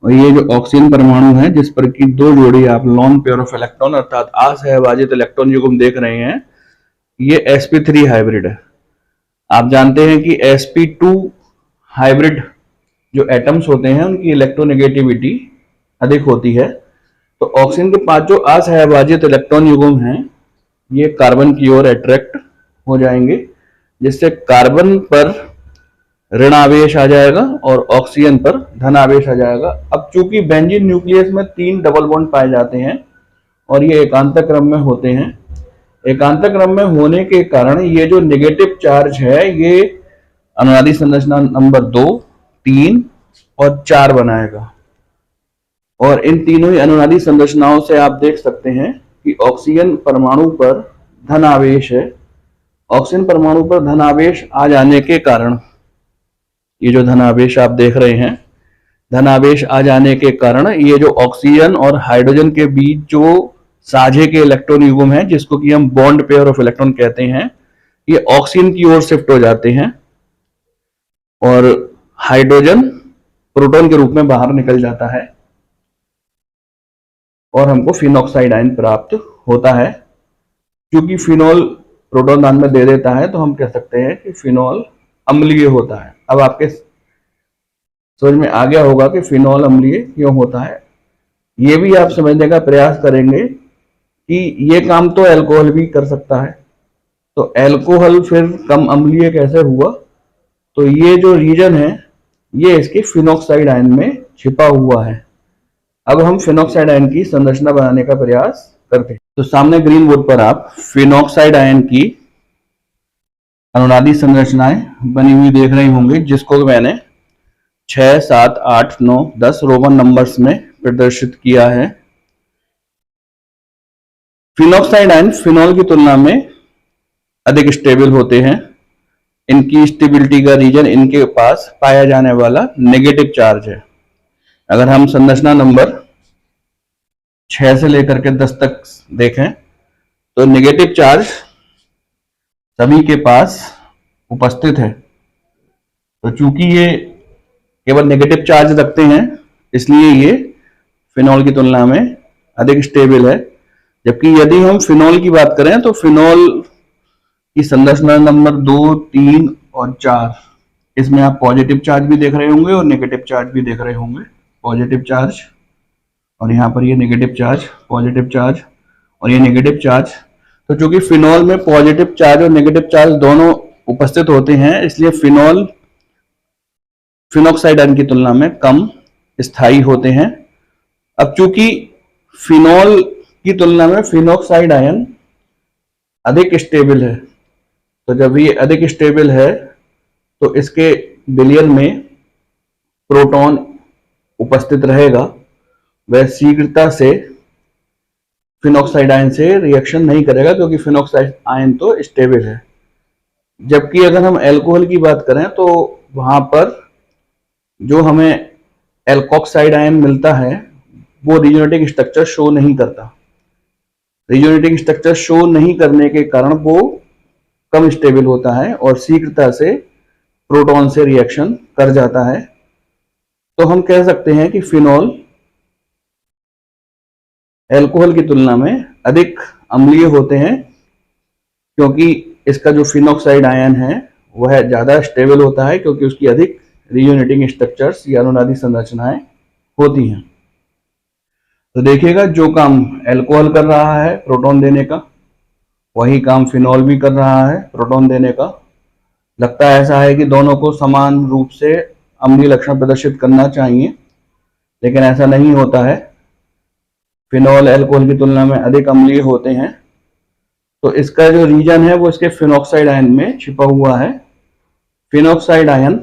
और ये जो ऑक्सीजन परमाणु है जिस पर की 2 जोड़ी आप लोन पेयर ऑफ इलेक्ट्रॉन अर्थात असहभाजित इलेक्ट्रॉन युग्म देख रहे हैं, ये sp3 हाइब्रिड है। आप जानते हैं कि sp2 हाइब्रिड जो एटम्स होते हैं उनकी इलेक्ट्रोनेगेटिविटी अधिक होती है, तो ऑक्सीजन के 5 जो असहभाजित इलेक्ट्रॉन युग्म हैं ये कार्बन की ओर अट्रैक्ट हो जाएंगे, जिससे कार्बन पर ऋण आवेश आ जाएगा और ऑक्सीजन पर धन आवेश आ जाएगा। अब चूंकि बेंजीन न्यूक्लियस में 3 डबल बॉन्ड पाए जाते हैं और ये एकांतर क्रम में होते हैं, एकांतर क्रम में होने के कारण ये जो नेगेटिव चार्ज है ये अनुनादी संरचना नंबर 2, 3 और 4 बनाएगा। और इन तीनों ही अनुनादी संरचनाओं से आप देख सकते हैं कि ऑक्सीजन परमाणु पर धन आवेश है। ऑक्सीजन परमाणु पर धन आवेश आ जाने के कारण, ये जो धन आवेश आप देख रहे हैं, धन आवेश आ जाने के कारण ये जो ऑक्सीजन और हाइड्रोजन के बीच जो साझे के इलेक्ट्रॉन युग्म है जिसको कि हम बॉन्ड पेयर ऑफ इलेक्ट्रॉन कहते हैं, ये ऑक्सीजन की ओर शिफ्ट हो जाते हैं और हाइड्रोजन प्रोटॉन के रूप में बाहर निकल जाता है और हमको फिनॉक्साइड आयन प्राप्त होता है। क्योंकि फिनॉल प्रोटॉन दान में दे देता है तो हम कह सकते हैं कि फिनॉल अम्लीय होता है। अब आपके समझ में आ गया होगा कि फिनॉल अम्लीय क्यों होता है। ये भी आप समझने का प्रयास करेंगे कि ये काम तो अल्कोहल भी कर सकता है, तो अल्कोहल फिर कम अम्लीय कैसे हुआ? तो ये जो रीजन है ये इसके फिनॉक्साइड आयन में छिपा हुआ है। अब हम फिनॉक्साइड आयन की संरचना बनाने का प्रयास करते हैं। तो सामने ग्रीन बोर्ड पर आप फिनॉक्साइड आयन की अनुनादी संरचनाएं बनी हुई देख रहे होंगे, जिसको मैंने 6, 7, 8, 9, 10 रोमन नंबर्स में प्रदर्शित किया है। फिनॉक्साइड आयन फिनॉल की तुलना में अधिक स्टेबल होते हैं। इनकी स्टेबिलिटी का रीजन इनके पास पाया जाने वाला नेगेटिव चार्ज है। अगर हम संरचना नंबर 6 से लेकर के 10 तक देखें तो नेगेटिव चार्ज सभी के पास उपस्थित है। तो चूंकि ये केवल नेगेटिव चार्ज रखते हैं इसलिए ये फिनॉल की तुलना में अधिक स्टेबल है। जबकि यदि हम फिनॉल की बात करें तो फिनॉल की संरचना नंबर 2, 3 और 4, इसमें आप पॉजिटिव चार्ज भी देख रहे होंगे और नेगेटिव चार्ज भी देख रहे होंगे। पॉजिटिव चार्ज और यहाँ पर ये नेगेटिव चार्ज, पॉजिटिव चार्ज और ये नेगेटिव चार्ज। तो चूंकि फिनॉल में पॉजिटिव चार्ज और नेगेटिव चार्ज दोनों उपस्थित होते हैं इसलिए फिनॉल फिनॉक्साइड आयन की तुलना में कम स्थायी होते हैं। अब चूंकि फिनॉल की तुलना में फिनॉक्साइड आयन अधिक स्टेबल है, तो जब ये अधिक स्टेबल है तो इसके विलयन में प्रोटॉन उपस्थित रहेगा, वह शीघ्रता से फिनॉक्साइड आयन से रिएक्शन नहीं करेगा क्योंकि फिनॉक्साइड आयन तो स्टेबल है। जबकि अगर हम अल्कोहल की बात करें तो वहां पर जो हमें एल्कोक्साइड आयन मिलता है वो रिजोनेटिंग स्ट्रक्चर शो नहीं करता। रिजोनेटिंग स्ट्रक्चर शो नहीं करने के कारण वो कम स्टेबल होता है और शीघ्रता से प्रोटॉन से रिएक्शन कर जाता है। तो हम कह सकते हैं कि फिनॉल अल्कोहल की तुलना में अधिक अम्लीय होते हैं क्योंकि इसका जो फिनॉक्साइड आयन है वह ज्यादा स्टेबल होता है क्योंकि उसकी अधिक रिजोनेटिंग स्ट्रक्चर्स या अनुनादी संरचनाएं होती हैं। तो देखिएगा जो काम अल्कोहल कर रहा है प्रोटॉन देने का, वही काम फिनॉल भी कर रहा है प्रोटॉन देने का। लगता है ऐसा है कि दोनों को समान रूप से अम्लीय लक्षण प्रदर्शित करना चाहिए, लेकिन ऐसा नहीं होता है। फिनॉल अल्कोहल की तुलना में अधिक अम्लीय होते हैं। तो इसका जो रीजन है वो इसके फिनॉक्साइड आयन में छिपा हुआ है। फिनॉक्साइड आयन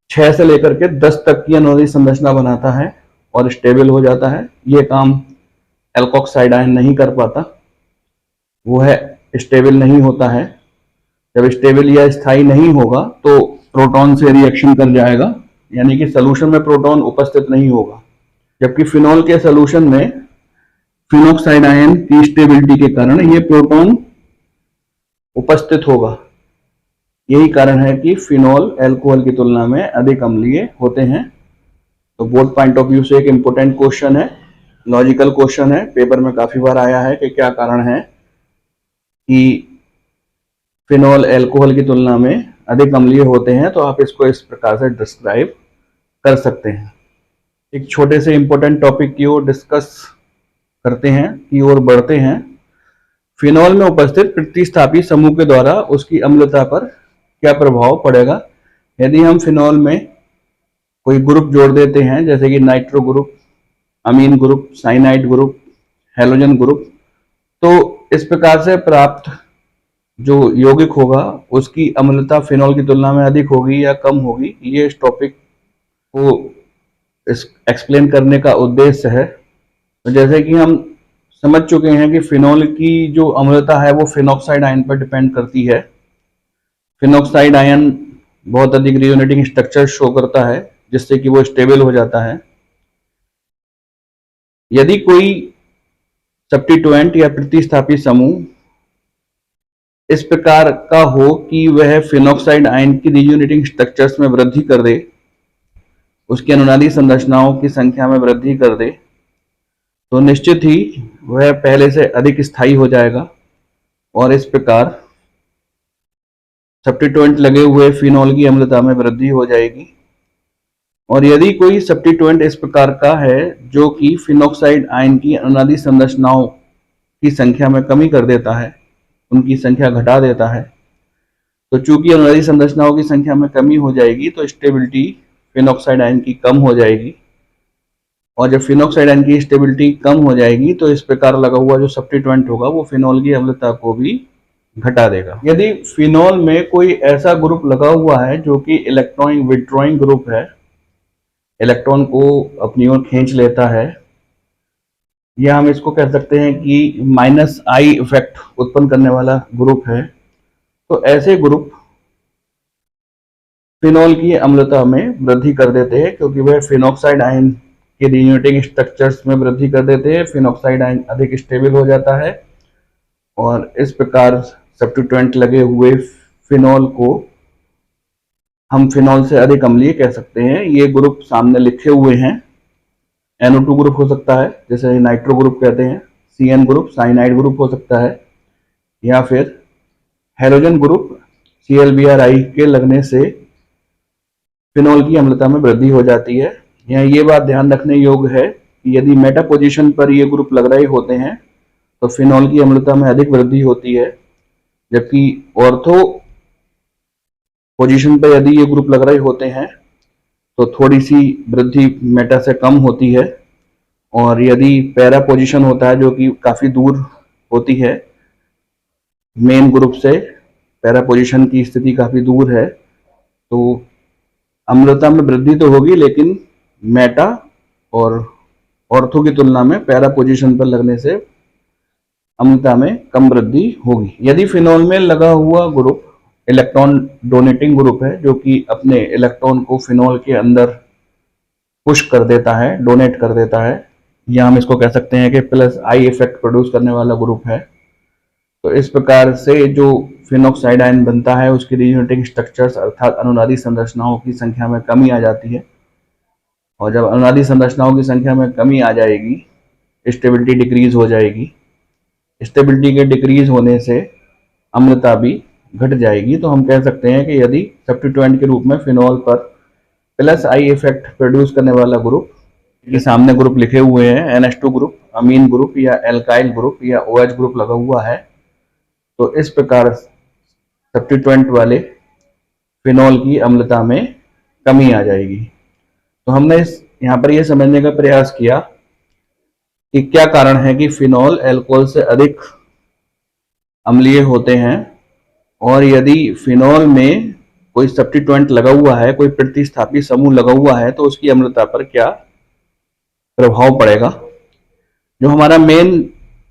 6 से लेकर के 10 तक की अनुनादी संरचना बनाता है और स्टेबल हो जाता है। ये काम एल्कोक्साइड आयन नहीं कर पाता, वो है स्टेबल नहीं होता है। जब स्टेबल या स्थायी नहीं होगा तो प्रोटॉन से रिएक्शन कर जाएगा, यानी कि सॉल्यूशन में प्रोटॉन उपस्थित नहीं होगा। जबकि फिनॉल के सॉल्यूशन में फिनोक्साइड आयन की स्टेबिलिटी के कारण ये प्रोटॉन उपस्थित होगा। यही कारण है कि फिनॉल अल्कोहल की तुलना में अधिक अम्लीय होते हैं। तो बोथ पॉइंट ऑफ व्यू से एक इंपॉर्टेंट क्वेश्चन है, लॉजिकल क्वेश्चन है, पेपर में काफी बार आया है कि क्या कारण है कि फिनॉल अल्कोहल की तुलना में अधिक अम्लीय होते हैं। तो आप इसको इस प्रकार से डिस्क्राइब कर सकते हैं। एक छोटे से इंपॉर्टेंट टॉपिक की ओर डिस्कस करते हैं, की ओर बढ़ते हैं। फिनॉल में उपस्थित प्रतिस्थापी समूह के द्वारा उसकी अम्लता पर क्या प्रभाव पड़ेगा। यदि हम फिनॉल में कोई ग्रुप जोड़ देते हैं, जैसे कि nitro group, amine group, cyanide group, halogen group, तो इस प्रकार से प्राप्त जो यौगिक होगा उसकी अम्लता फिनॉल की तुलना में अधिक होगी या कम होगी। ये इस टॉपिक को एक्सप्लेन करने का उद्देश्य है। तो जैसे कि हम समझ चुके हैं कि फिनॉल की जो अम्लता है वो फिनॉक्साइड आयन पर डिपेंड करती है। फिनॉक्साइड आयन बहुत अधिक रियूनेटिंग स्ट्रक्चर शो करता है, जिससे कि वो स्टेबल हो जाता है। यदि कोई सब्स्टिट्यूएंट या प्रतिस्थापी समूह इस प्रकार का हो कि वह फिनॉक्साइड आयन की रियूनेटिंग स्ट्रक्चर्स में वृद्धि कर दे, उसकी अनुनादी संरचनाओं की संख्या में वृद्धि कर दे, तो निश्चित ही वह पहले से अधिक स्थायी हो जाएगा और इस प्रकार सब्स्टिट्यूएंट लगे हुए फिनॉल की अम्लता में वृद्धि हो जाएगी। और यदि कोई सब्स्टिट्यूएंट इस प्रकार का है जो कि फिनॉक्साइड आयन की अनुनादी संरचनाओं की संख्या में कमी कर देता है, उनकी संख्या घटा देता है, तो चूंकि अनुनादी संरचनाओं की संख्या में कमी हो जाएगी तो स्टेबिलिटी फिनॉक्साइड आयन की कम हो जाएगी। और जब फिनॉक्साइड आयन की स्टेबिलिटी कम हो जाएगी तो इस प्रकार लगा हुआ जो सब्स्टिट्यूएंट होगा वो फिनॉल की अम्लता को भी घटा देगा। यदि फिनॉल में कोई ऐसा ग्रुप लगा हुआ है जो कि इलेक्ट्रॉन विथड्रॉइंग ग्रुप है, इलेक्ट्रॉन को अपनी ओर खींच लेता है, या हम इसको कह सकते हैं कि माइनस आई इफेक्ट उत्पन्न करने वाला ग्रुप है, तो ऐसे ग्रुप फिनॉल की अम्लता में वृद्धि कर देते हैं, क्योंकि वह फिनॉक्साइड आयन के रियूनेटिंग स्ट्रक्चर्स में वृद्धि कर देते हैं। फिनॉक्साइड आयन अधिक स्टेबल हो जाता है और इस प्रकार सब्स्टिट्यूएंट लगे हुए फिनॉल को हम फिनॉल से अधिक अम्लीय कह सकते हैं। ये ग्रुप सामने लिखे हुए हैं। NO2 ग्रुप हो सकता है, जैसे नाइट्रो ग्रुप कहते हैं, CN ग्रुप साइनाइड ग्रुप हो सकता है, या फिर हेलोजन ग्रुप ClBrI के लगने से फिनॉल की अम्लता में वृद्धि हो जाती है। यहाँ ये बात ध्यान रखने योग्य है कि यदि मेटा पोजीशन पर ये ग्रुप लग रहे होते हैं तो फिनॉल की अम्लता में अधिक वृद्धि होती है, जबकि ऑर्थो पोजीशन पर यदि ये ग्रुप लग रहे होते हैं तो थोड़ी सी वृद्धि मेटा से कम होती है। और यदि पैरा पोजीशन होता है जो कि काफी दूर होती है मेन ग्रुप से, पैरा पोजीशन की स्थिति काफी दूर है, तो अम्लता में वृद्धि तो होगी लेकिन मेटा और ऑर्थो की तुलना में पैरा पोजीशन पर लगने से अम्लता में कम वृद्धि होगी। यदि फिनॉल में लगा हुआ ग्रुप इलेक्ट्रॉन डोनेटिंग ग्रुप है, जो कि अपने इलेक्ट्रॉन को फिनॉल के अंदर पुश कर देता है, डोनेट कर देता है, या हम इसको कह सकते हैं कि प्लस आई इफेक्ट प्रोड्यूस करने वाला ग्रुप है, तो इस प्रकार से जो फिनॉक्साइड आयन बनता है उसकी रियूनेटिंग स्ट्रक्चर्स अर्थात अनुनादी संरचनाओं की संख्या में कमी आ जाती है। और जब अनुनादी संरचनाओं की संख्या में कमी आ जाएगी, स्टेबिलिटी डिक्रीज हो जाएगी। स्टेबिलिटी के डिक्रीज होने से अम्लता भी घट जाएगी। तो हम कह सकते हैं कि यदि सब्स्टिट्यूएंट के रूप में फिनॉल पर प्लस आई इफेक्ट प्रोड्यूस करने वाला ग्रुप, ये सामने ग्रुप लिखे हुए हैं, NH2 ग्रुप, अमीन ग्रुप या एल्काइल ग्रुप या OH ग्रुप लगा हुआ है, तो इस प्रकार सब्स्टिट्यूएंट वाले फिनॉल की अम्लता में कमी आ जाएगी। तो हमने यहाँ पर यह समझने का प्रयास किया कि क्या कारण है कि फिनॉल अल्कोहल से अधिक अम्लीय होते हैं, और यदि फिनॉल में कोई सब्स्टिट्यूएंट लगा हुआ है, कोई प्रतिस्थापी समूह लगा हुआ है, तो उसकी अम्लता पर क्या प्रभाव पड़ेगा। जो हमारा मेन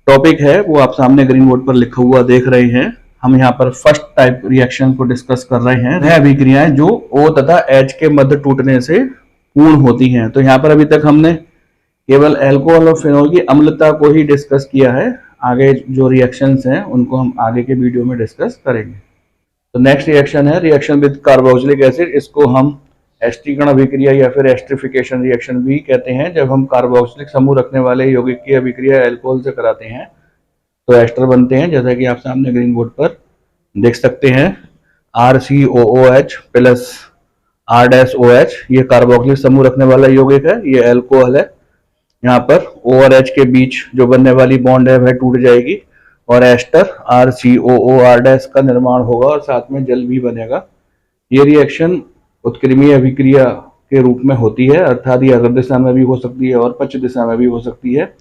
टॉपिक है वो आप सामने ग्रीन बोर्ड पर लिखा हुआ देख रहे हैं। हम यहाँ पर फर्स्ट टाइप रिएक्शन को डिस्कस कर रहे हैं। वह अभिक्रियाएं जो O तथा H के मध्य टूटने से पूर्ण होती हैं। तो यहाँ पर अभी तक हमने केवल अल्कोहल और फिनॉल की अम्लता को ही डिस्कस किया है। आगे जो रिएक्शंस हैं उनको हम आगे के वीडियो में डिस्कस करेंगे। तो नेक्स्ट रिएक्शन है रिएक्शन विद कार्बोक्सिलिक एसिड। इसको हम एस्टीकरण अभिक्रिया या फिर एस्टरिफिकेशन रिएक्शन भी कहते हैं। जब हम कार्बोक्सिलिक समूह रखने वाले यौगिक की अभिक्रिया अल्कोहल से कराते हैं तो एस्टर बनते हैं, जैसा कि आप सामने ग्रीन बोर्ड पर देख सकते हैं। RCOOH प्लस R-OH ये कार्बोक्सिलिक समूह रखने वाला यौगिक है, ये अल्कोहल है। यहाँ पर O और H के बीच जो बनने वाली बॉन्ड है वह टूट जाएगी और एस्टर RCOOR- का निर्माण होगा और साथ में जल भी बनेगा। ये रिएक्शन उत्क्रमणीय अभिक्रिया के रूप में होती है, अर्थात ये अग्र दिशा में भी हो सकती है और पश्च दिशा में भी हो सकती है।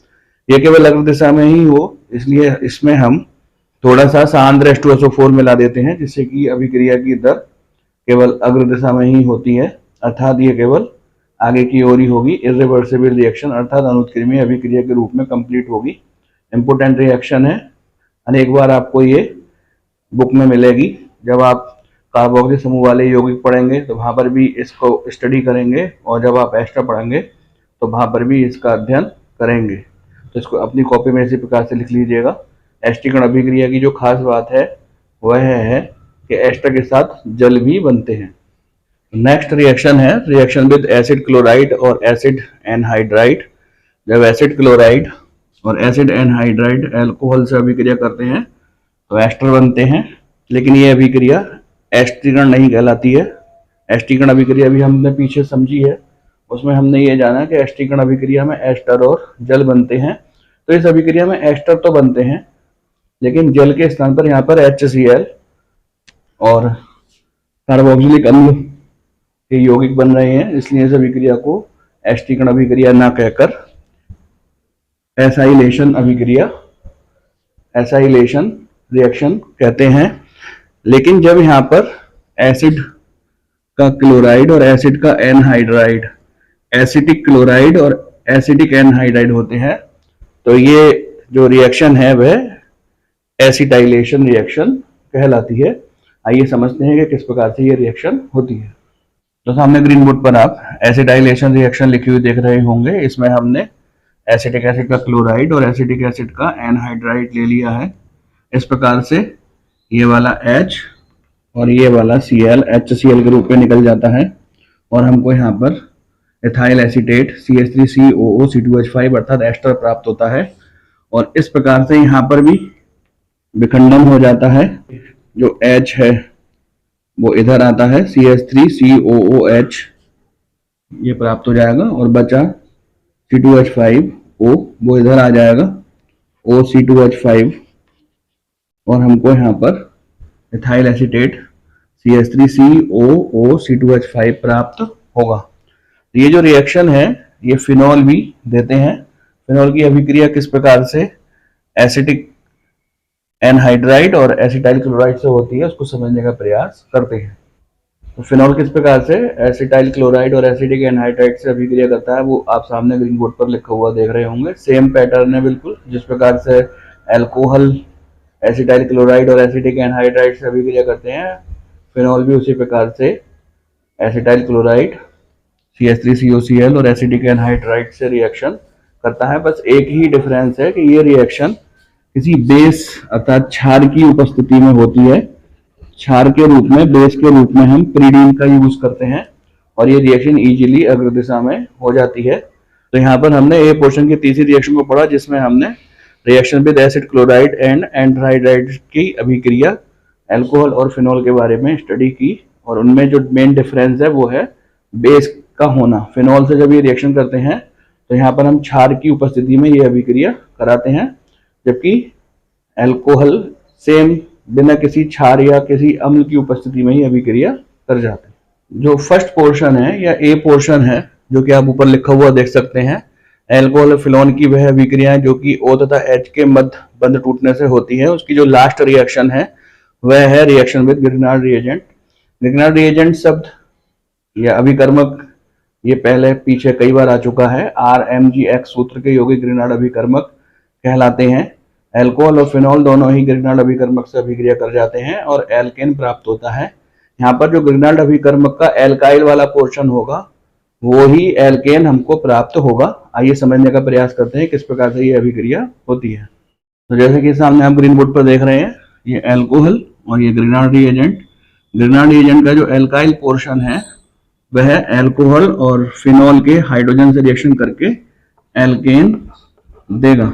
ये केवल अग्र दिशा में ही हो, इसलिए इसमें हम थोड़ा सा सांद्र H2SO4 मिला देते हैं, जिससे कि अभिक्रिया की दर केवल अग्र दिशा में ही होती है, अर्थात ये केवल आगे की ओर ही होगी। इरिवर्सिबल रिएक्शन अर्थात अनुत्क्रमणीय अभिक्रिया के रूप में कंप्लीट होगी। इंपोर्टेंट रिएक्शन है, अनेक बार आपको ये बुक में मिलेगी। जब आप कार्बोक्सिलिक समूह वाले यौगिक पढ़ेंगे तो वहां पर भी इसको स्टडी करेंगे, और जब आप एस्टर पढ़ेंगे तो वहां पर भी इसका अध्ययन करेंगे। तो इसको अपनी कॉपी में इसी प्रकार से लिख लीजिएगा। एस्टीकरण अभिक्रिया की जो खास बात है वह है कि एस्टर के साथ जल भी बनते हैं। नेक्स्ट रिएक्शन है रिएक्शन विद एसिड क्लोराइड और एसिड एनहाइड्राइड। जब एसिड क्लोराइड और एसिड एनहाइड्राइड अल्कोहल से अभिक्रिया करते हैं तो एस्टर बनते हैं, लेकिन ये अभिक्रिया एस्टीकरण नहीं कहलाती है। एस्टीकरण अभिक्रिया भी हमने पीछे समझी है, उसमें हमने ये जाना कि एस्टीकरण अभिक्रिया में एस्टर और जल बनते हैं। तो इस अभिक्रिया में एस्टर तो बनते हैं, लेकिन जल के स्थान पर यहाँ पर HCl और कार्बोक्सिलिक अम्ल के यौगिक बन रहे हैं, इसलिए इस अभिक्रिया को एस्टीकरण अभिक्रिया ना कहकर एसाइलेशन अभिक्रिया, एसाइलेशन रिएक्शन कहते हैं। लेकिन जब यहाँ पर एसिड का क्लोराइड और एसिड का एनहाइड्राइड, एसिटिक क्लोराइड और एसिटिक एनहाइड्राइड होते हैं, तो ये जो रिएक्शन है वह एसिटाइलेशन रिएक्शन कहलाती है। आइए समझते हैं कि किस प्रकार से ये रिएक्शन होती है। तो सामने ग्रीन बोर्ड पर आप एसिटाइलेशन रिएक्शन लिखी हुई देख रहे होंगे। इसमें हमने एसिटिक एसिड का क्लोराइड और एसिटिक एसिड का एनहाइड्राइड ले लिया है। इस प्रकार से ये वाला H और ये वाला Cl HCl के रूप में निकल जाता है और हमको यहाँ पर एथाइल एसीटेट CH3COO C2H5 अर्थात एस्टर प्राप्त होता है। और इस प्रकार से यहाँ पर भी विखंडन हो जाता है। जो H है वो इधर आता है, CH3COOH ये प्राप्त हो जाएगा, और बचा C2H5O वो इधर आ जाएगा, OC2H5, और हमको यहाँ पर एथाइल एसीटेट CH3COO C2H5 प्राप्त होगा। ये जो रिएक्शन है ये फिनॉल भी देते हैं। फिनॉल की अभिक्रिया किस प्रकार से एसिटिक एनहाइड्राइड और एसिटाइल क्लोराइड से होती है उसको समझने का प्रयास करते हैं। तो फिनॉल किस प्रकार से एसिटाइल क्लोराइड और एसिटिक एनहाइड्राइड से अभिक्रिया करता है वो आप सामने ग्रीन बोर्ड पर लिखा हुआ देख रहे होंगे। सेम पैटर्न है बिल्कुल, जिस प्रकार से अल्कोहल एसिटाइल क्लोराइड और एसिटिक एनहाइड्राइड से अभिक्रिया करते हैं, फिनॉल भी उसी प्रकार से एसिटाइल क्लोराइड CH3COCl और एसिटिक एनहाइड्राइड से रिएक्शन करता है। बस एक ही डिफरेंस है कि ये रिएक्शन किसी बेस अर्थात क्षार की उपस्थिति में होती है। क्षार के रूप में, बेस के रूप में हम प्रीडीन का यूज करते हैं और ये रिएक्शन इजीली अग्र दिशा में हो जाती है। तो यहाँ पर हमने ए पोर्शन की तीसरी रिएक्शन को पढ़ा, जिसमें हमने reaction with acid chloride and anhydride की अभिक्रिया अल्कोहल और फिनॉल के बारे में स्टडी की, और उनमें जो मेन डिफरेंस है वो है बेस का होना। फिनॉल से जब ये रिएक्शन करते हैं तो यहाँ पर हम क्षार की उपस्थिति में ये अभिक्रिया कराते हैं, जबकि अल्कोहल सेम बिना किसी क्षार या किसी अम्ल की उपस्थिति में ही अभिक्रिया कर जाते हैं। जो फर्स्ट पोर्शन है या ए पोर्शन है, जो कि आप ऊपर लिखा हुआ देख सकते हैं, अल्कोहल और फिनॉल की वह अभिक्रियाएं जो कि O तथा H के मध्य बंध टूटने से होती है, उसकी जो लास्ट रिएक्शन है वह है reaction with Grignard reagent. Grignard reagent शब्द या अभिकर्मक ये पहले पीछे कई बार आ चुका है। RMGX सूत्र के यौगिक ग्रिग्नार्ड अभिकर्मक कहलाते हैं। एल्कोहल और फिनॉल दोनों ही ग्रिग्नाल्ड अभिकर्मक से अभिक्रिया कर जाते हैं और एल्केन प्राप्त होता है। यहाँ पर जो ग्रिग्नाल्ड अभिकर्मक का एल्काइल वाला पोर्शन होगा वो ही एल्केन हमको प्राप्त होगा। आइए समझने का प्रयास करते हैं किस प्रकार से ये अभिक्रिया होती है। तो जैसे कि सामने आप ग्रीन बोर्ड पर देख रहे हैं, ये एल्कोहल और ये ग्रिग्नाल्ड रिएजेंट। ग्रिग्नाल्ड रिएजेंट का जो एल्काइल पोर्शन है वह एल्कोहल और फिनॉल के हाइड्रोजन से रिएक्शन करके एल्केन देगा।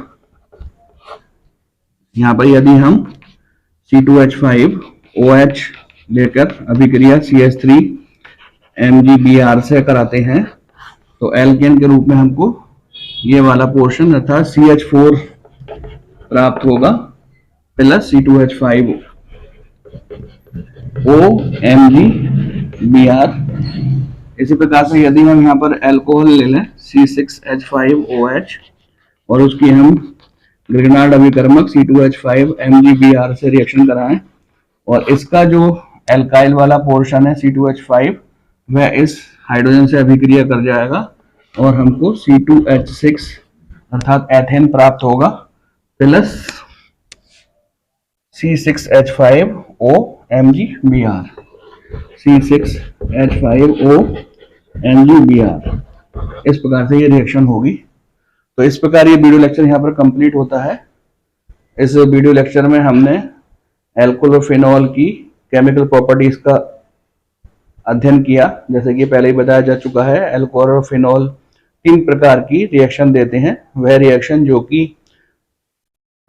यहाँ पर यदि हम C2H5OH लेकर अभिक्रिया CH3MgBr से कराते हैं तो एल्केन के रूप में हमको ये वाला पोर्शन अर्थात CH4 प्राप्त होगा प्लस C2H5OMgBr। इसी प्रकार से यदि हम यहाँ पर एल्कोहल ले लें C6H5OH और उसकी हम ग्रिग्नाल्ड अभिकर्मक C2H5MgBr से रिएक्शन कराएं और इसका जो एल्काइल वाला पोर्शन है C2H5 वह इस हाइड्रोजन से अभिक्रिया कर जाएगा और हमको C2H6 अर्थात एथेन प्राप्त होगा प्लस C6H5OMgBr। C6H5OMgBr इस प्रकार से ये रिएक्शन होगी। तो इस प्रकार ये वीडियो लेक्चर यहाँ पर कंप्लीट होता है। इस वीडियो लेक्चर में हमने एल्कोहल और फिनॉल की केमिकल प्रॉपर्टीज का अध्ययन किया। जैसे कि पहले ही बताया जा चुका है, एल्कोहल और फिनॉल 3 प्रकार की रिएक्शन देते हैं। वह रिएक्शन जो कि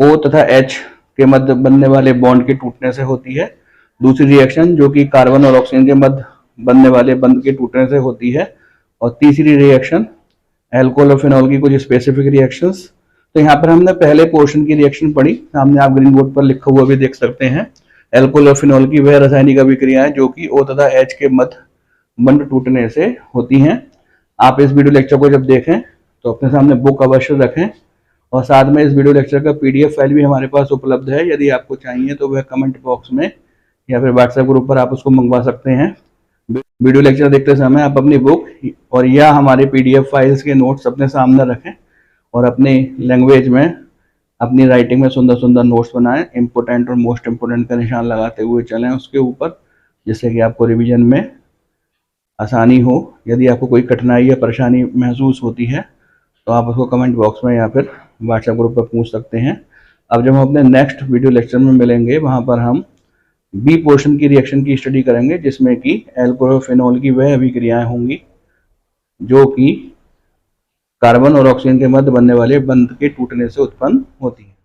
O तथा H के मध्य बनने वाले बॉन्ड के टूटने से होती है। दूसरी रिएक्शन जो कि कार्बन और ऑक्सीजन के मध्य बनने वाले बंध के टूटने से होती है। और तीसरी रिएक्शन एल्कोहल और फिनॉल की कुछ स्पेसिफिक रिएक्शंस। तो यहाँ पर हमने पहले पोर्शन की रिएक्शन पढ़ी, सामने आप ग्रीन बोर्ड पर लिखा हुआ भी देख सकते हैं। एल्कोहल और फिनॉल की वह रासायनिक अभिक्रियाएं जो कि O तथा H के मध्य बंध टूटने से होती हैं। आप इस वीडियो लेक्चर को जब देखें तो अपने सामने बुक अवश्य रखें और साथ में इस वीडियो लेक्चर का PDF फाइल भी हमारे पास उपलब्ध है। यदि आपको चाहिए तो वह कमेंट बॉक्स में या फिर व्हाट्सएप ग्रुप पर आप उसको मंगवा सकते हैं। वीडियो लेक्चर देखते समय आप अपनी बुक और या हमारे PDF फाइल्स के नोट्स अपने सामने रखें और अपनी लैंग्वेज में अपनी राइटिंग में सुंदर सुंदर नोट्स बनाएं। इम्पोर्टेंट और मोस्ट इम्पोर्टेंट का निशान लगाते हुए चलें उसके ऊपर, जिससे कि आपको रिवीजन में आसानी हो। यदि आपको कोई कठिनाई या परेशानी महसूस होती है तो आप उसको कमेंट बॉक्स में या फिर व्हाट्सएप ग्रुप पर पूछ सकते हैं। अब जब हम अपने नेक्स्ट वीडियो लेक्चर में मिलेंगे वहाँ पर हम बी पोर्शन की रिएक्शन की स्टडी करेंगे, जिसमें कि एल्कोहल और फिनॉल की वह अभिक्रियाएं होंगी जो कि कार्बन और ऑक्सीजन के मध्य बनने वाले बंध के टूटने से उत्पन्न होती है।